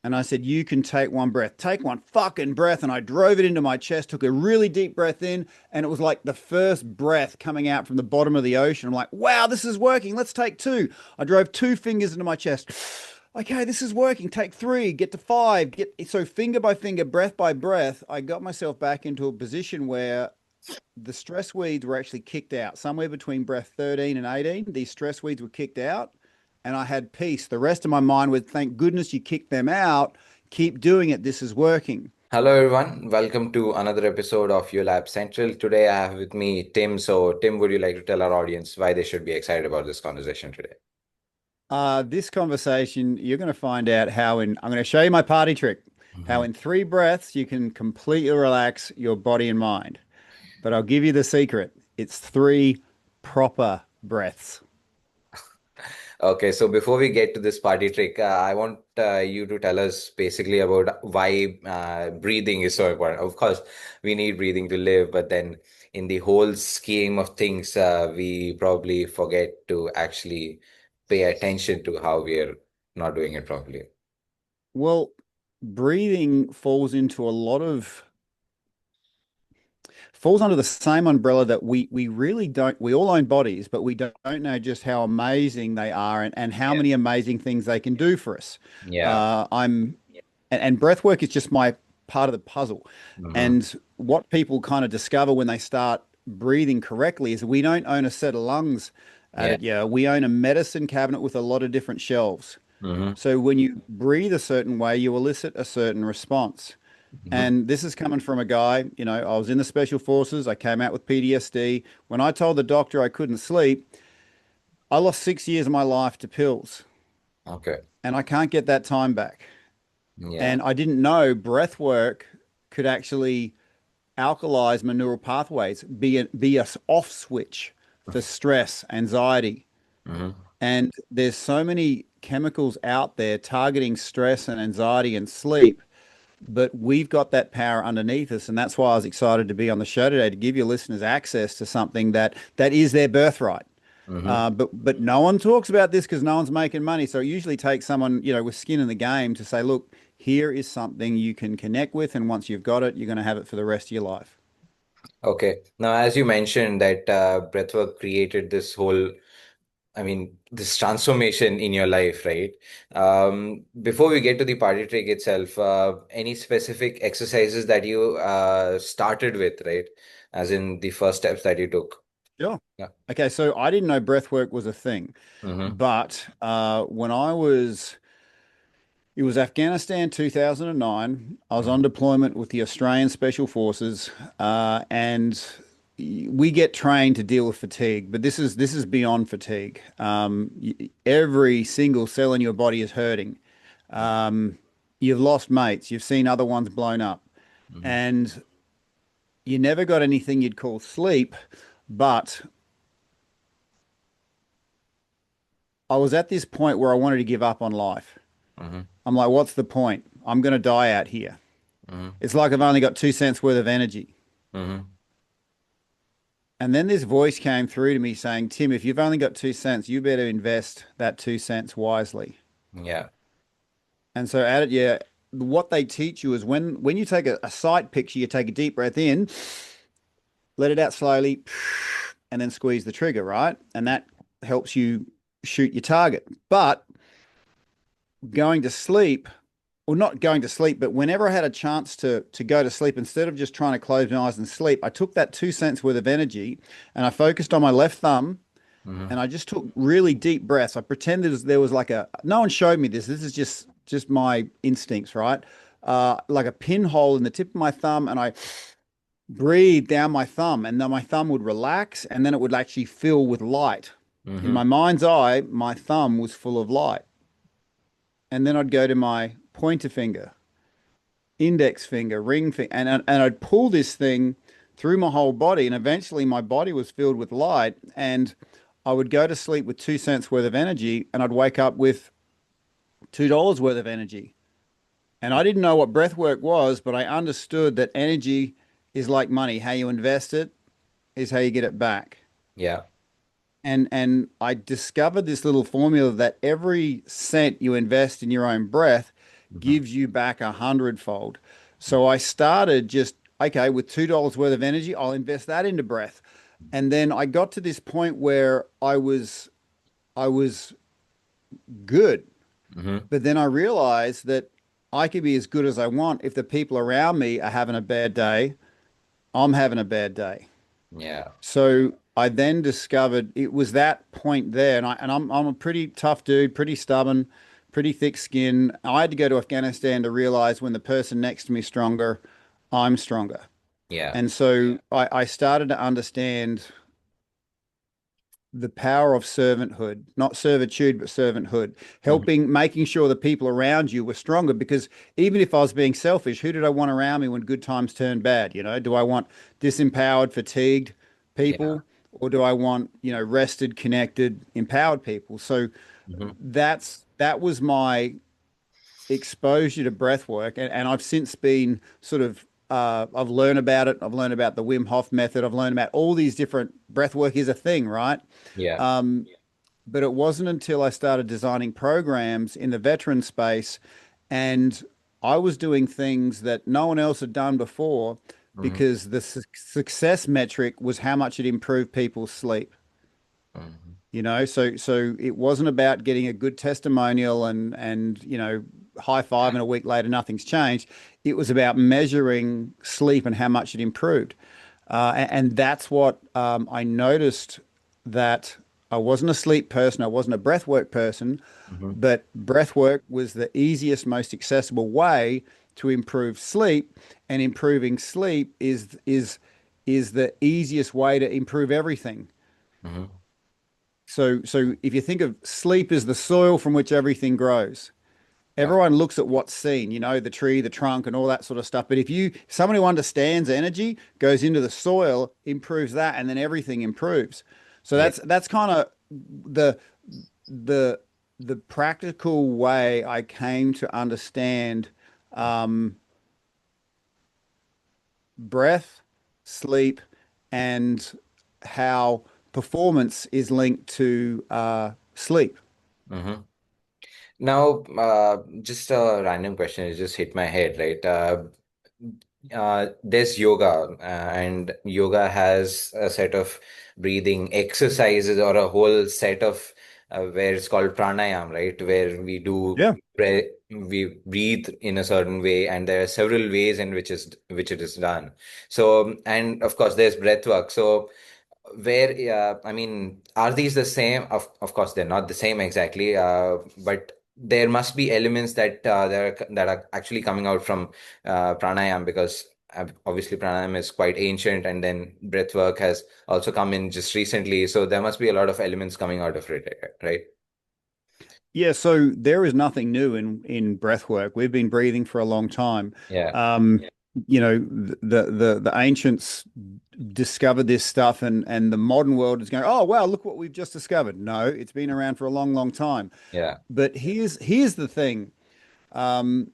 And I said, you can take one breath, take one fucking breath. And I drove it into my chest, took a really deep breath in. And it was like the first breath coming out from the bottom of the ocean. I'm like, wow, this is working. Let's take two. I drove two fingers into my chest. Okay, this is working. Take three, get to five. So finger by finger, breath by breath, I got myself back into a position where the stress weeds were actually kicked out. Somewhere between breath 13 and 18, these stress weeds were kicked out and I had peace. The rest of my mind was, thank goodness you kicked them out. Keep doing it. This is working. Hello everyone, welcome to another episode of Yollab Central. Today I have with me Tim. So, Tim, would you like to tell our audience why they should be excited about this conversation today? This conversation, you're going to find out I'm going to show you my party trick, how Mhm. in three breaths you can completely relax your body and mind. But I'll give you the secret. It's three proper breaths. Okay, so before we get to this party trick, I want you to tell us basically about why breathing is so important. Of course, we need breathing to live, but then in the whole scheme of things, we probably forget to actually pay attention to how we're not doing it properly. Well, breathing falls under the same umbrella that we really don't. We all own bodies, but we don't know just how amazing they are and how Yeah. many amazing things they can do for us. Yeah. I'm and breath work is just my part of the puzzle. Hmm. And what people kind of discover when they start breathing correctly is we don't own a set of lungs at Yeah. it. Yeah, we own a medicine cabinet with a lot of different shelves. Hmm. So when you breathe a certain way, you elicit a certain response. Hmm. And this is coming from a guy, I was in the special forces. I came out with PTSD. When I told the doctor I couldn't sleep, I lost 6 years of my life to pills, Okay. and I can't get that time back. Yeah. And I didn't know breath work could actually alkalize my neural pathways, be a off switch for stress, anxiety. Hmm. And there's so many chemicals out there targeting stress and anxiety and sleep, but we've got that power underneath us, and that's why I was excited to be on the show today to give your listeners access to something that is their birthright. Hmm. But no one talks about this because no one's making money. So it usually takes someone with skin in the game to say, look, here is something you can connect with, and once you've got it, you're going to have it for the rest of your life. Okay. Now, as you mentioned that breathwork created this whole, this transformation in your life, right? Before we get to the party trick itself, any specific exercises that you started with, right? As in the first steps that you took. Sure. Yeah. Okay, so I didn't know breath work was a thing, Mm-hmm. but it was Afghanistan 2009. I was on deployment with the Australian Special Forces, and we get trained to deal with fatigue, but this is beyond fatigue. Every single cell in your body is hurting. You've lost mates, you've seen other ones blown up, Mm-hmm. and you never got anything you'd call sleep. But I was at this point where I wanted to give up on life. Mm-hmm. I'm like, what's the point? I'm going to die out here. Mm-hmm. It's like I've only got 2 cents worth of energy. Mm-hmm. And then this voice came through to me saying, Tim, if you've only got 2 cents, you better invest that 2 cents wisely. Yeah. And so at it, yeah, what they teach you is when you take a sight picture, you take a deep breath in, let it out slowly, and then squeeze the trigger, right? And that helps you shoot your target. But going to sleep, or not going to sleep, but whenever I had a chance to go to sleep, instead of just trying to close my eyes and sleep, I took that 2 cents worth of energy and I focused on my left thumb Mm-hmm. and I just took really deep breaths. I pretended as there was like no one showed me this. This is just my instincts, right? Like a pinhole in the tip of my thumb, and I breathed down my thumb, and then my thumb would relax, and then it would actually fill with light. In Mm-hmm. my mind's eye, my thumb was full of light, and then I'd go to my pointer finger, index finger, ring finger, and I'd pull this thing through my whole body, and eventually my body was filled with light, and I would go to sleep with 2 cents worth of energy, and I'd wake up with $2 worth of energy. And I didn't know what breath work was, but I understood that energy is like money. How you invest it is how you get it back. Yeah. And I discovered this little formula that every cent you invest in your own breath Hmm. gives you back a hundredfold. So I started just, okay, with $2 worth of energy, I'll invest that into breath. And then I got to this point where I was good. Hmm. But then I realized that I could be as good as I want. If the people around me are having a bad day, I'm having a bad day. Yeah. So I then discovered it was that point there, and I'm a pretty tough dude, pretty stubborn, pretty thick skin. I had to go to Afghanistan to realize when the person next to me is stronger, I'm stronger. Yeah. And so I started to understand the power of servanthood, not servitude, but servanthood, Hmm. helping, making sure the people around you were stronger. Because even if I was being selfish, who did I want around me when good times turned bad? Do I want disempowered, fatigued Yeah. people, or do I want, rested, connected, empowered people? So Hmm. that was my exposure to breath work. And I've since been sort of I've learned about it. I've learned about the Wim Hof method. I've learned about all these different breath work is a thing, right? Yeah. Um, but it wasn't until I started designing programs in the veteran space and I was doing things that no one else had done before Hmm. because the success metric was how much it improved people's sleep. Hmm. So it wasn't about getting a good testimonial and high five and a week later nothing's changed. It was about measuring sleep and how much it improved. And that's what I noticed, that I wasn't a sleep person, I wasn't a breathwork person, Hmm. but breathwork was the easiest, most accessible way to improve sleep, and improving sleep is the easiest way to improve everything. Hmm. So if you think of sleep as the soil from which everything grows, Yeah. everyone looks at what's seen, the tree, the trunk, and all that sort of stuff. But if someone who understands energy goes into the soil, improves that, and then everything improves. So Yeah. that's kind of the the the practical way I came to understand um, breath, sleep, and how performance is linked to sleep. Hmm. Now, just a random question. It just hit my head, right? There's yoga, and yoga has a set of breathing exercises or a whole set of where it's called pranayam, right? Where Yeah. we breathe in a certain way, and there are several ways in which it is done. So, and of course, there's breath work. So, where I mean, are these the same? Of course, they're not the same exactly, but there must be elements that are actually coming out from pranayam, because obviously pranayam is quite ancient, and then breathwork has also come in just recently. So there must be a lot of elements coming out of it, right? Yeah, so there is nothing new in breath work. We've been breathing for a long time. Yeah, Um, the ancients discovered this stuff, and the modern world is going, oh wow, look what we've just discovered. No, it's been around for a long, long time. yeah. But here's the thing. Um,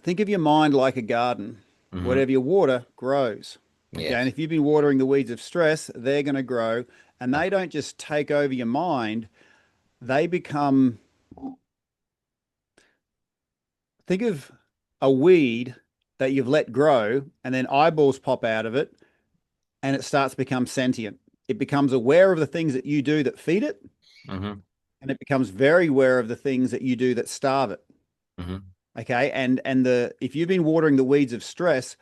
think of your mind like a garden. Hmm. Whatever you water grows. Okay, and Yes. if you've been watering the weeds of stress, they're going to grow, and they don't just take over your mind. They become Think of a weed that you've let grow and then eyeballs pop out of it and it starts to become sentient. It becomes aware of the things that you do that feed it, Hmm. and it becomes very aware of the things that you do that starve it. Hmm. Okay. And the if you've been watering the weeds of stress,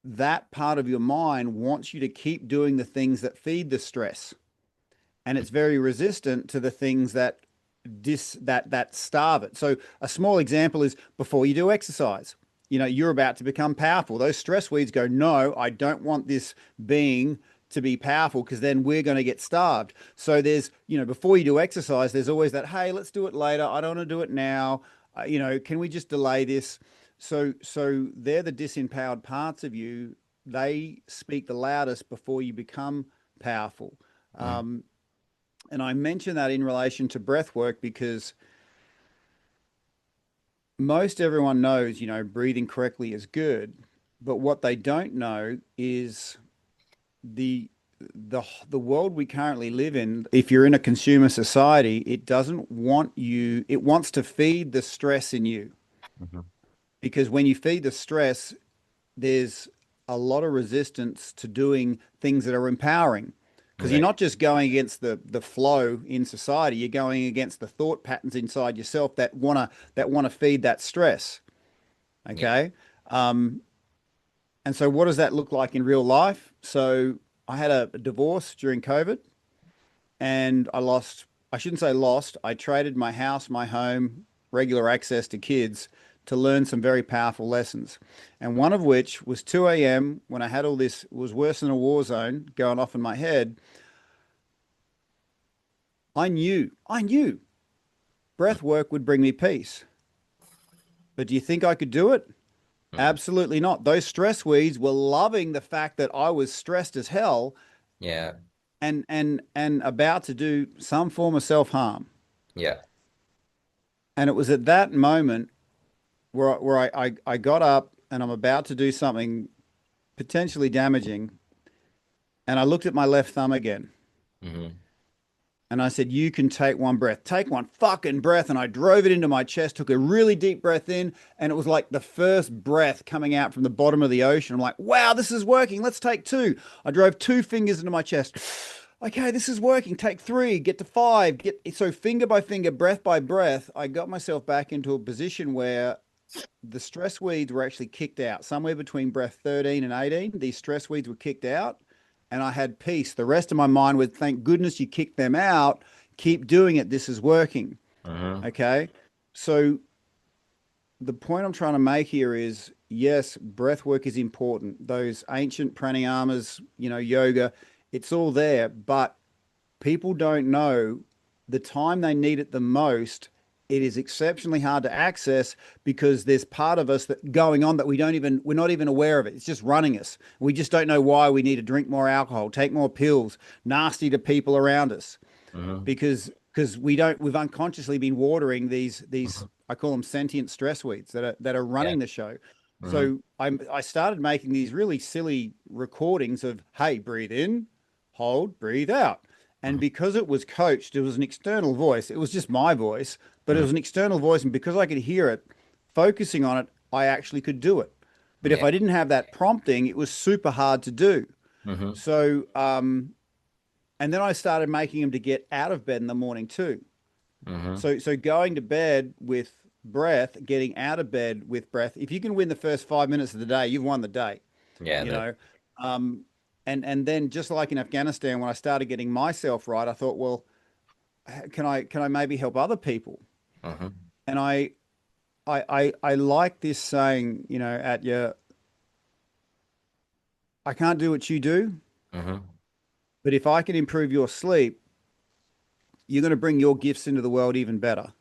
that part of your mind wants you to keep doing the things that feed the stress. And it's very resistant to the things that starve it. So a small example is before you do exercise, you're about to become powerful. Those stress weeds go, no, I don't want this being to be powerful because then we're going to get starved. So before you do exercise, there's always that, hey, let's do it later. I don't want to do it now. Can we just delay this? So they're the disempowered parts of you. They speak the loudest before you become powerful. Um, and I mention that in relation to breath work because most everyone knows, breathing correctly is good. But what they don't know is the the world we currently live in, if you're in a consumer society, it doesn't want you, it wants to feed the stress in you. Hmm. Because when you feed the stress, there's a lot of resistance to doing things that are empowering. Because you're Right. not just going against the flow in society, you're going against the thought patterns inside yourself that wanna feed that stress. Yeah. Okay. Um, and so what does that look like in real life? So I had a divorce during COVID and I shouldn't say lost, I traded my house, my home, regular access to kids to learn some very powerful lessons. And one of which was 2 a.m. when I had all this, it was worse than a war zone going off in my head. I knew breath work would bring me peace. But do you think I could do it? Hmm. Absolutely not. Those stress weeds were loving the fact that I was stressed as hell Yeah. and about to do some form of self-harm. Yeah. And it was at that moment where I got up and I'm about to do something potentially damaging. And I looked at my left thumb again Hmm. and I said, "You can take one breath. Take one fucking breath." And I drove it into my chest, took a really deep breath in. And it was like the first breath coming out from the bottom of the ocean. I'm like, wow, this is working. Let's take two. I drove two fingers into my chest. Okay, this is working. Take three, get to five, get so finger by finger, breath by breath. I got myself back into a position where the stress weeds were actually kicked out somewhere between breath 13 and 18. These stress weeds were kicked out and I had peace. The rest of my mind would, thank goodness you kicked them out. Keep doing it. This is working. Hmm. Okay. So the point I'm trying to make here is yes, breath work is important. Those ancient pranayamas, yoga, it's all there, but people don't know the time they need it the most. It is exceptionally hard to access because there's part of us that going on that we're not even aware of it. It's just running us. We just don't know why we need to drink more alcohol, take more pills, nasty to people around us Hmm. because we've unconsciously been watering these I call them sentient stress weeds that are Yeah. running the show. Hmm. So I started making these really silly recordings of, hey, breathe in, hold, breathe out. And because it was coached, it was an external voice. It was just my voice, but it Hmm. was an external voice. And because I could hear it, focusing on it, I actually could do it. But if Yeah. I didn't have that prompting, it was super hard to do. Hmm. So, and then I started making them to get out of bed in the morning too. Hmm. So going to bed with breath, getting out of bed with breath. If you can win the first 5 minutes of the day, you've won the day. Yeah. You That. know, um, and then just like in Afghanistan, when I started getting myself right, I thought, well, can I maybe help other people? Hmm. And I like this saying, at your, I can't do what you do, Hmm. but if I can improve your sleep, you're going to bring your gifts into the world even better.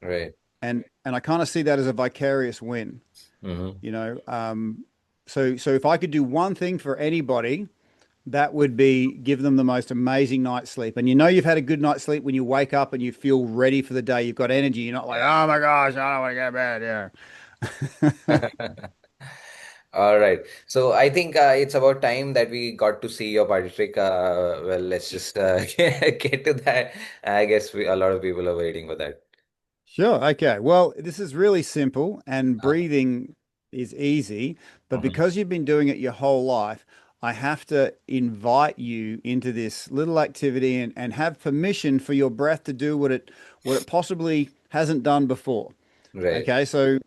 Right. And I kind of see that as a vicarious win, Hmm. you know. So if I could do one thing for anybody, that would be give them the most amazing night's sleep. And you've had a good night's sleep when you wake up and you feel ready for the day. You've got energy. You're not like, Yeah. oh my gosh, I don't want to go to bed. Yeah. All right. So I think it's about time that we got to see your party trick. Well, let's just get to that. I guess a lot of people are waiting for that. Sure. Okay. Well, this is really simple and Uh, breathing is easy, but mhm. because you've been doing it your whole life, I have to invite you into this little activity and have permission for your breath to do what it possibly hasn't done before. Right. Okay. So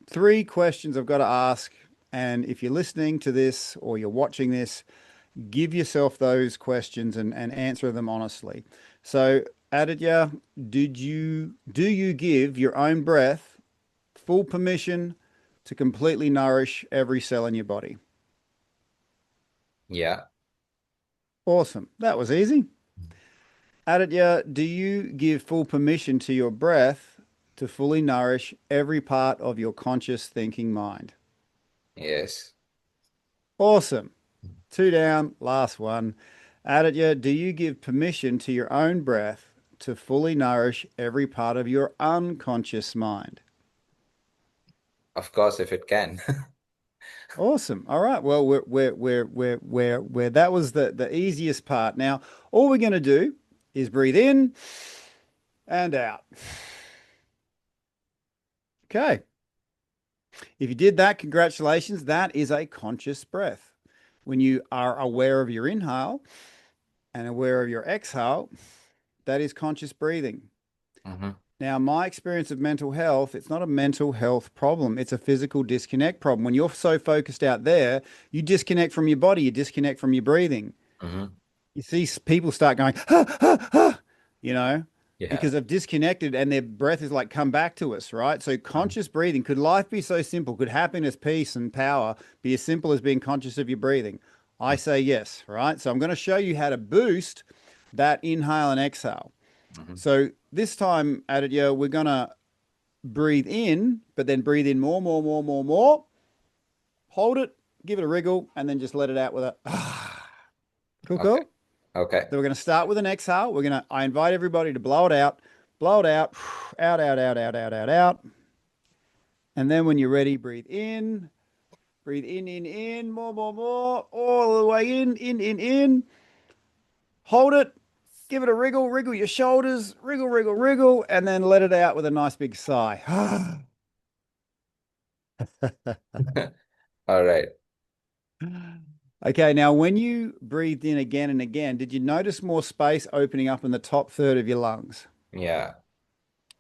three questions I've got to ask. And if you're listening to this or you're watching this, give yourself those questions and answer them honestly. So, Aditya, do you give your own breath full permission to completely nourish every cell in your body? Yeah. Awesome. That was easy. Aditya, do you give full permission to your breath to fully nourish every part of your conscious thinking mind? Yes. Awesome. Two down, last one. Aditya, do you give permission to your own breath to fully nourish every part of your unconscious mind? Of course, if it can. Awesome. All right. Well, that was the easiest part. Now, all we're going to do is breathe in and out. Okay. If you did that, congratulations. That is a conscious breath. When you are aware of your inhale and aware of your exhale, that is conscious breathing. Hmm. Now, my experience of mental health, it's not a mental health problem. It's a physical disconnect problem. When you're so focused out there, you disconnect from your body, you disconnect from your breathing. Hmm. You see people start going, ha, ha, ha, you know, Yeah. because they've disconnected and their breath is like come back to us, right? So conscious breathing, could life be so simple? Could happiness, peace, and power be as simple as being conscious of your breathing? I say yes, right? So I'm going to show you how to boost that inhale and exhale. Hmm. So this time at it, yeah, we're going to breathe in, but then breathe in more, more, more, more, more. Hold it, give it a wriggle, and then just let it out with a cool, Okay. cool. Okay. So we're going to start with an exhale. I invite everybody to blow it out, out, out, out, out, out, out, out. And then when you're ready, breathe in, more, more, more, all the way in. Hold it, give it a wriggle, wriggle your shoulders, wriggle, wriggle, wriggle, and then let it out with a nice big sigh. All right. Okay, now when you breathed in again and again, did you notice more space opening up in the top third of your lungs? Yeah.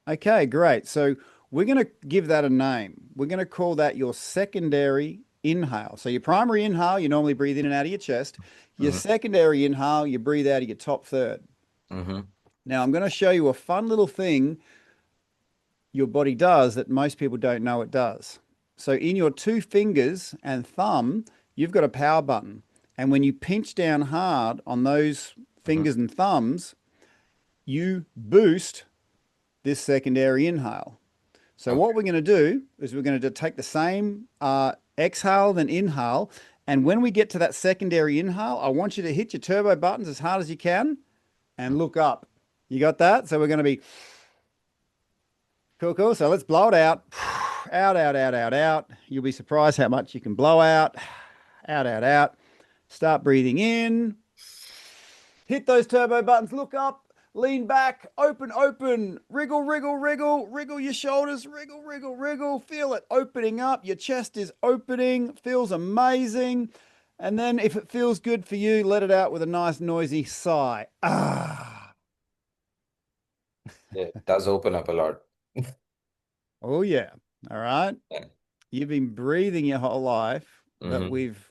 Okay, great. So we're going to give that a name. We're going to call that your secondary inhale. So your primary inhale, you normally breathe in and out of your chest. Your Hmm. secondary inhale, you breathe out of your top third. Hmm. Now I'm going to show you a fun little thing your body does that most people don't know it does. So in your two fingers and thumb, you've got a power button. And when you pinch down hard on those Hmm. fingers and thumbs, you boost this secondary inhale. So what Okay. we're going to do is we're going to take the same exhale then inhale. And when we get to that secondary inhale, I want you to hit your turbo buttons as hard as you can and look up. You got that? So we're going to be cool, cool. So let's blow it out. Out, out, out, out, out. You'll be surprised how much you can blow out. Out, out, out. Start breathing in. Hit those turbo buttons. Look up. Lean back. Open, open. Wriggle, wriggle, wriggle. Wriggle your shoulders. Wriggle, wriggle, wriggle. Feel it opening up. Your chest is opening. Feels amazing. And then if it feels good for you, let it out with a nice noisy sigh. Ah. It does open up a lot. Oh, yeah. All right. Yeah. You've been breathing your whole life, but Hmm. we've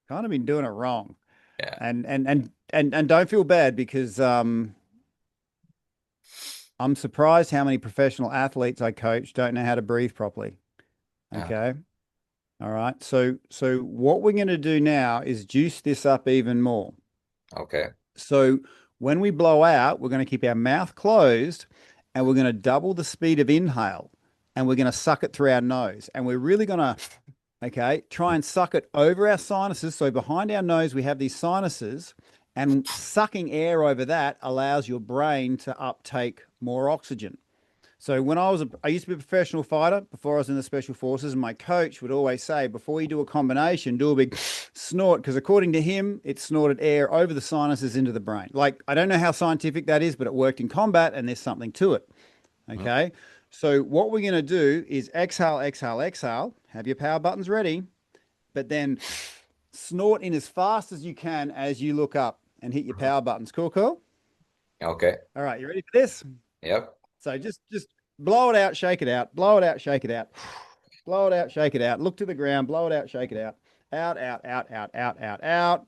kind of been doing it wrong. Yeah. And don't feel bad because I'm surprised how many professional athletes I coach don't know how to breathe properly. Uh, Okay. All right. So what we're going to do now is juice this up even more. okay. So when we blow out, we're going to keep our mouth closed and we're going to double the speed of inhale and we're going to suck it through our nose. And we're really going to, okay, try and suck it over our sinuses. So behind our nose, we have these sinuses, and sucking air over that allows your brain to uptake more oxygen. So I used to be a professional fighter before I was in the special forces, and my coach would always say, before you do a combination, do a big snort, because according to him, it snorted air over the sinuses into the brain. Like, I don't know how scientific that is, but it worked in combat, and there's something to it. Mhm. Okay. So what we're going to do is exhale, exhale, exhale. Have your power buttons ready, but then snort in as fast as you can as you look up and hit your power buttons. Cool, cool. Okay. All right, you ready for this? Yep. So just blow it out, shake it out, blow it out, shake it out, blow it out, shake it out. Look to the ground, blow it out, shake it out. Out, out, out, out, out, out, out.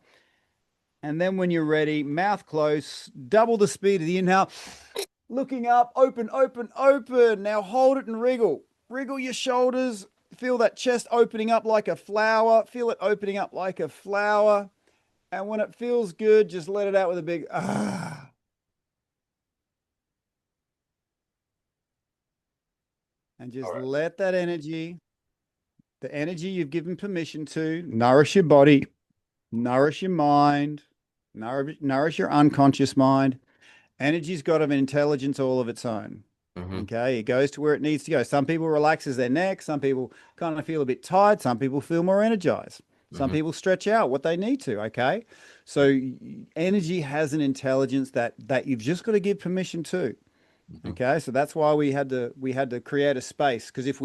And then when you're ready, mouth closed, double the speed of the inhale. Looking up, open, open, open. Now hold it and wriggle. Wriggle your shoulders. Feel that chest opening up like a flower. Feel it opening up like a flower. And when it feels good, just let it out with a big ah. And All just right. let that energy, the energy you've given permission to, nourish your body, nourish your mind, nourish your unconscious mind. Energy's got an intelligence all of its own. Mm-hmm. Okay, it goes to where it needs to go. Some people relaxes their neck. Some people kind of feel a bit tired. Some people feel more energized. Some Mm-hmm. people stretch out what they need to. Okay, so energy has an intelligence that you've just got to give permission to. Mm-hmm. Okay, so that's why we had to create a space, because if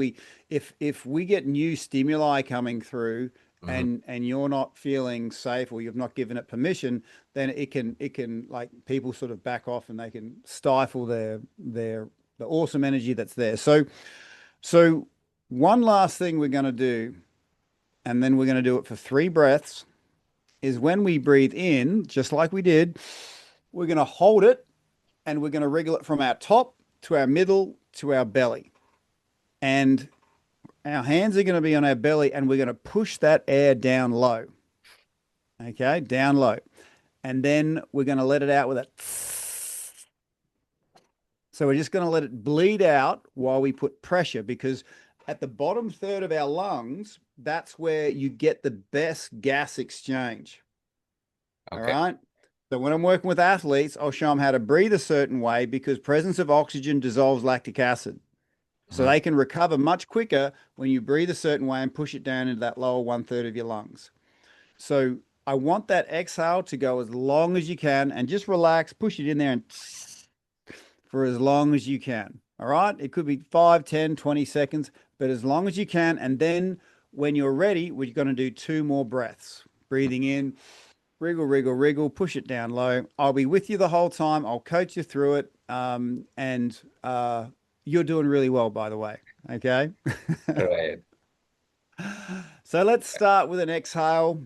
we get new stimuli coming through Mm-hmm. and you're not feeling safe or you've not given it permission, then it can like people sort of back off and they can stifle their the awesome energy that's there. So one last thing we're going to do, and then we're going to do it for 3 breaths, is when we breathe in, just like we did, we're going to hold it and we're going to wriggle it from our top to our middle to our belly. And our hands are going to be on our belly and we're going to push that air down low. Okay, down low. And then we're going to let it out with a. So we're just going to let it bleed out while we put pressure, because at the bottom third of our lungs, that's where you get the best gas exchange. All Okay. right. So when I'm working with athletes, I'll show them how to breathe a certain way, because presence of oxygen dissolves lactic acid. So Mm-hmm. they can recover much quicker when you breathe a certain way and push it down into that lower 1/3 of your lungs. So I want that exhale to go as long as you can, and just relax, push it in there and for as long as you can. All right. It could be 5, 10, 20 seconds, but as long as you can. And then when you're ready, we're going to do 2 more breaths. Breathing in, wriggle, wriggle, wriggle, push it down low. I'll be with you the whole time. I'll coach you through it. And you're doing really well, by the way. Okay. Right. So let's start with an exhale.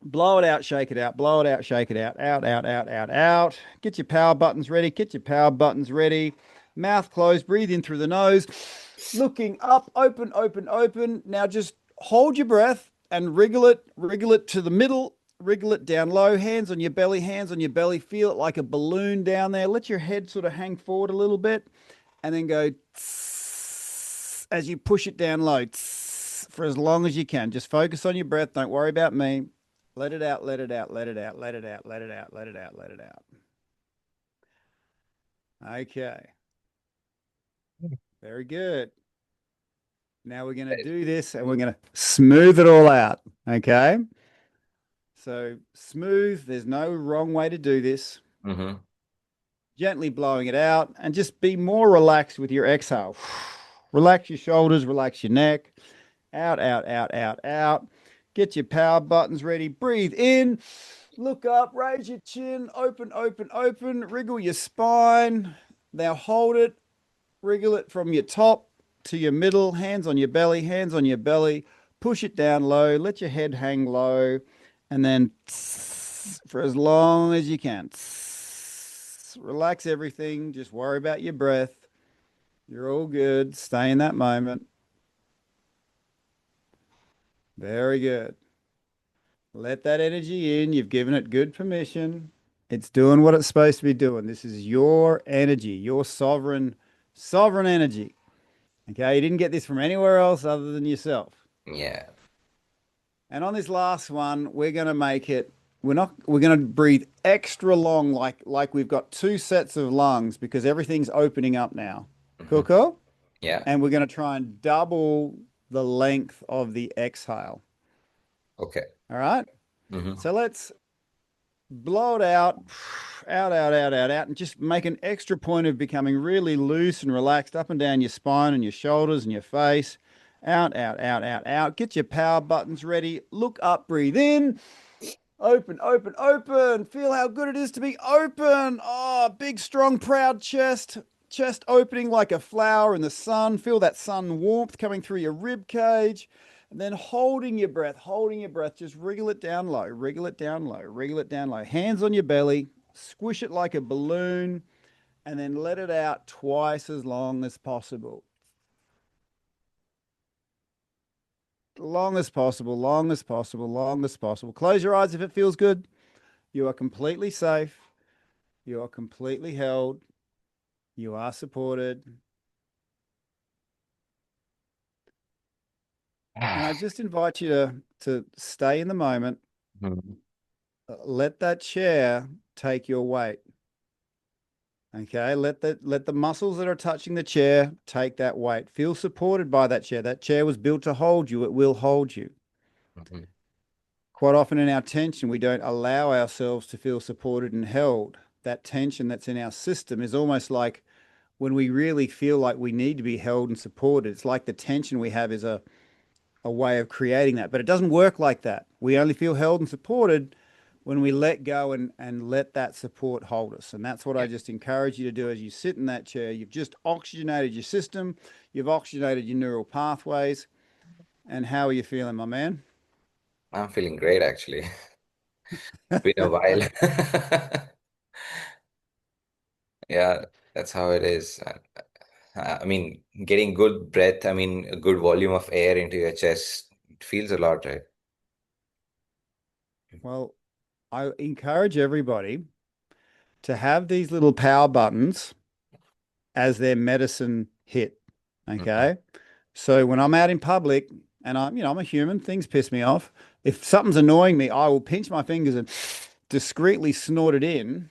Blow it out, shake it out, blow it out, shake it out, out, out, out, out, out. Get your power buttons ready. Get your power buttons ready. Mouth closed, breathe in through the nose. Looking up, open, open, open. Now just hold your breath and wriggle it to the middle, wriggle it down low. Hands on your belly, hands on your belly. Feel it like a balloon down there. Let your head sort of hang forward a little bit and then go as you push it down low for as long as you can. Just focus on your breath. Don't worry about me. Let it out, let it out, let it out, let it out, let it out, let it out, let it out. Okay, very good. Now we're going to do this and we're going to smooth it all out. Okay. So smooth, there's no wrong way to do this. Mm-hmm. Gently blowing it out and just be more relaxed with your exhale. Relax your shoulders, relax your neck. Out, out, out, out, out. Get your power buttons ready. Breathe in. Look up, raise your chin, open, open, open, wriggle your spine. Now hold it, wriggle it from your top to your middle, hands on your belly, hands on your belly. Push it down low, let your head hang low, and then for as long as you can. Relax everything, just worry about your breath. You're all good. Stay in that moment. Very good. Let that energy in. You've given it good permission. It's doing what it's supposed to be doing. This is your energy, your sovereign energy. Okay, you didn't get this from anywhere else other than yourself. Yeah. And on this last one, we're going to make it. We're going to breathe extra long, like we've got 2 sets of lungs, because everything's opening up now. Mm-hmm. Cool, cool. Yeah. And we're going to try and double the length of the exhale. Okay. All right. Mm-hmm. So let's blow it out, out, out, out, out, out, and just make an extra point of becoming really loose and relaxed up and down your spine and your shoulders and your face. Out, out, out, out, out. Get your power buttons ready. Look up, breathe in. Open, open, open. Feel how good it is to be open. Oh, big, strong, proud chest. Chest opening like a flower in the sun. Feel that sun warmth coming through your rib cage. And then holding your breath, just wriggle it down low, wriggle it down low, wriggle it down low. Hands on your belly, squish it like a balloon, and then let it out twice as long as possible. Long as possible, long as possible, long as possible. Close your eyes if it feels good. You are completely safe. You are completely held. You are supported. And I just invite you to stay in the moment. Mm-hmm. Let that chair take your weight. Okay, let the muscles that are touching the chair take that weight. Feel supported by that chair. That chair was built to hold you. It will hold you. Mhm. Quite often in our tension, we don't allow ourselves to feel supported and held. That tension that's in our system is almost like when we really feel like we need to be held and supported. It's like the tension we have is a way of creating that, but it doesn't work like that. We only feel held and supported when we let go and let that support hold us. And that's what I Yeah, just encourage you to do as you sit in that chair. You've just oxygenated your system, you've oxygenated your neural pathways. And how are you feeling, my man? I'm feeling great actually. Been a while. Yeah, that's how it is. I mean, getting good breath, I mean, a good volume of air into your chest, it feels a lot, right? Well, I encourage everybody to have these little power buttons as their medicine hit. Hmm. Okay. So when I'm out in public and I'm a human, things piss me off. If something's annoying me, I will pinch my fingers and discreetly snort it in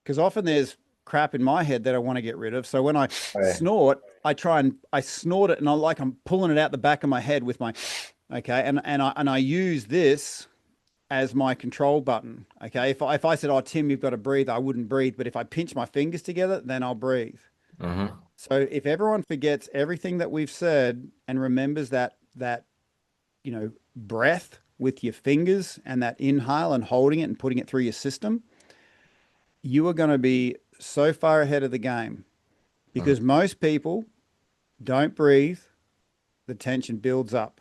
because often there's crap in my head that I want to get rid of. So when I Right. snort, I snort it and I'm pulling it out the back of my head with my, okay. And I use this as my control button. Okay. If I said, "Oh, Tim, you've got to breathe," I wouldn't breathe. But if I pinch my fingers together, then I'll breathe. Hmm. So if everyone forgets everything that we've said and remembers that breath with your fingers and that inhale and holding it and putting it through your system, you are going to be so far ahead of the game Hmm. because most people don't breathe, the tension builds up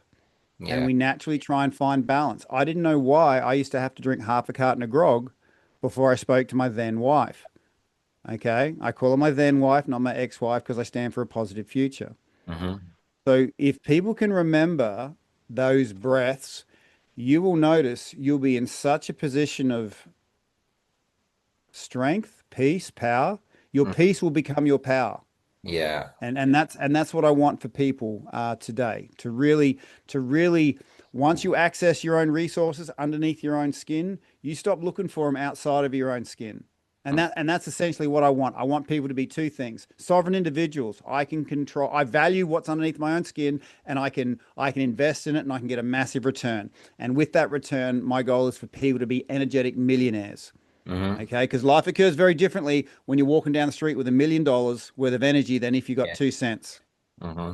and Yeah. we naturally try and find balance. I didn't know why I used to have to drink half a carton of grog before I spoke to my then wife. Okay. I call her my then wife, not my ex-wife, because I stand for a positive future. Hmm. So if people can remember those breaths, you will notice you'll be in such a position of strength, peace, power. Your peace will become your power. Yeah. And that's what I want for people today to really once you access your own resources underneath your own skin, you stop looking for them outside of your own skin. And that's essentially what I want. I want people to be two things: sovereign individuals. I can control. I value what's underneath my own skin, and I can invest in it, and I can get a massive return. And with that return, my goal is for people to be energetic millionaires. Hmm. Okay, because life occurs very differently when you're walking down the street with $1 million worth of energy than if you got Yeah. 2 cents. Hmm.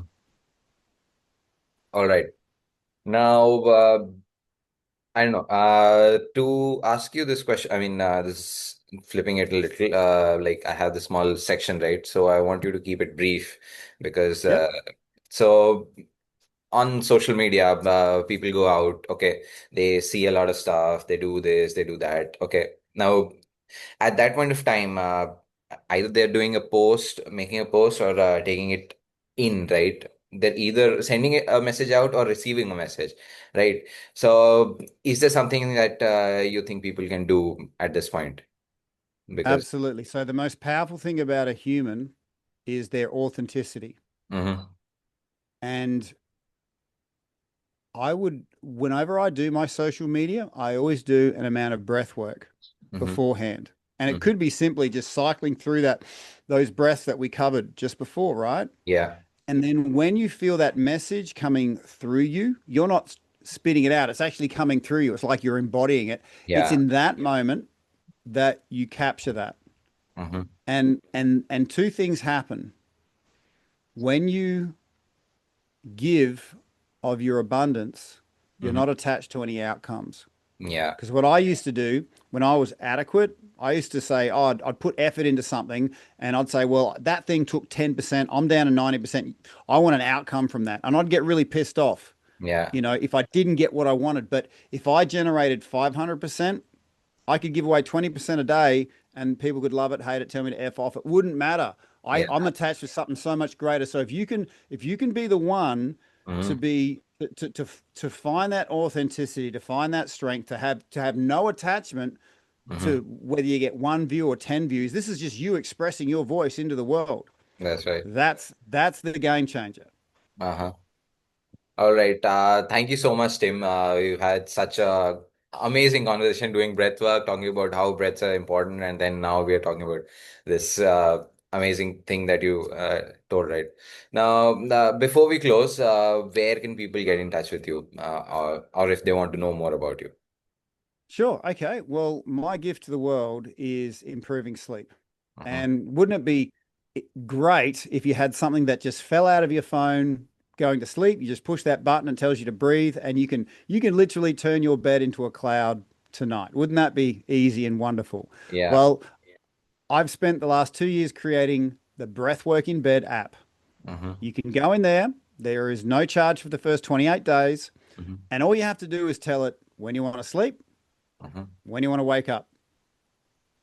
All right. Now, I don't know. To ask you this question, I mean, this is flipping it a little. Like I have the small section, right? So I want you to keep it brief because Yep, so on social media, people go out, okay, they see a lot of stuff, they do this, they do that. Okay. Now, at that point of time, either they're doing a post, making a post, or taking it in, right? They're either sending a message out or receiving a message, right? So, is there something that you think people can do at this point? Because, absolutely. So the most powerful thing about a human is their authenticity. hmm. And whenever I do my social media, I always do an amount of breath work Hmm. beforehand. And it Hmm. could be simply just cycling through those breaths that we covered just before, right? Yeah, And then when you feel that message coming through you, you're not spitting it out. It's actually coming through you. It's like you're embodying it. It's yeah. in that moment that you capture that. Hmm. And two things happen. When you give of your abundance, you're Hmm. not attached to any outcomes. Yeah, Because what I used to do when I was adequate, I used to say, oh, I'd put effort into something and I'd say, well, that thing took 10%. I'm down to 90%. I want an outcome from that. And I'd get really pissed off, yeah, if I didn't get what I wanted. But if I generated 500%, I could give away 20% a day and people could love it, hate it, tell me to F off. It wouldn't matter. yeah. I'm attached to something so much greater. So if you can be the one to Hmm. be to find that authenticity, to find that strength, to have no attachment Hmm. to whether you get one view or 10 views. This is just you expressing your voice into the world. That's right. That's the game changer. Uh-huh. All right. Thank you so much, Tim. We've had such a amazing conversation doing breath work, talking about how breaths are important, and then now we are talking about this amazing thing that you told right now. Before we close, where can people get in touch with you, or if they want to know more about you? Sure. Okay. Well, my gift to the world is improving sleep. Hmm. And wouldn't it be great if you had something that just fell out of your phone going to sleep? You just push that button and tells you to breathe, and you can literally turn your bed into a cloud tonight. Wouldn't that be easy and wonderful? Yeah. Well, I've spent the last 2 years creating the Breathwork in Bed app. Hmm. You can go in there. There is no charge for the first 28 days. Hmm. And all you have to do is tell it when you want to sleep, Hmm. when you want to wake up.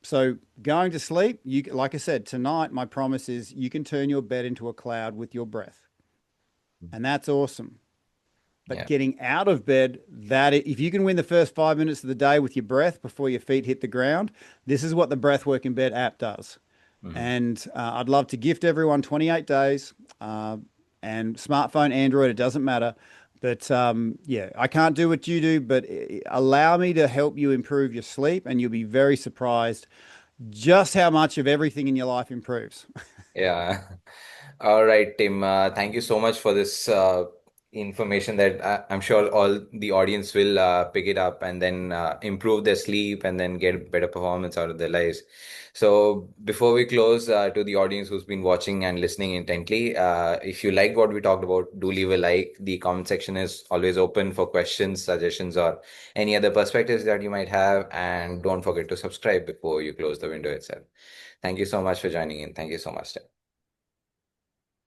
So going to sleep, like I said, tonight, my promise is you can turn your bed into a cloud with your breath. And that's awesome. But Yeah. getting out of bed, if you can win the first 5 minutes of the day with your breath before your feet hit the ground, this is what the Breathwork in Bed app does. Hmm. And I'd love to gift everyone 28 days and smartphone, Android, it doesn't matter. But yeah, I can't do what you do, but allow me to help you improve your sleep, and you'll be very surprised just how much of everything in your life improves. Yeah. All right, Tim. Thank you so much for this information that I'm sure all the audience will pick it up and then improve their sleep and then get better performance out of their lives. So before we close, to the audience who's been watching and listening intently, if you like what we talked about, do leave a like. The comment section is always open for questions, suggestions, or any other perspectives that you might have. And don't forget to subscribe before you close the window itself. Thank you so much for joining in. Thank you so much, Tim.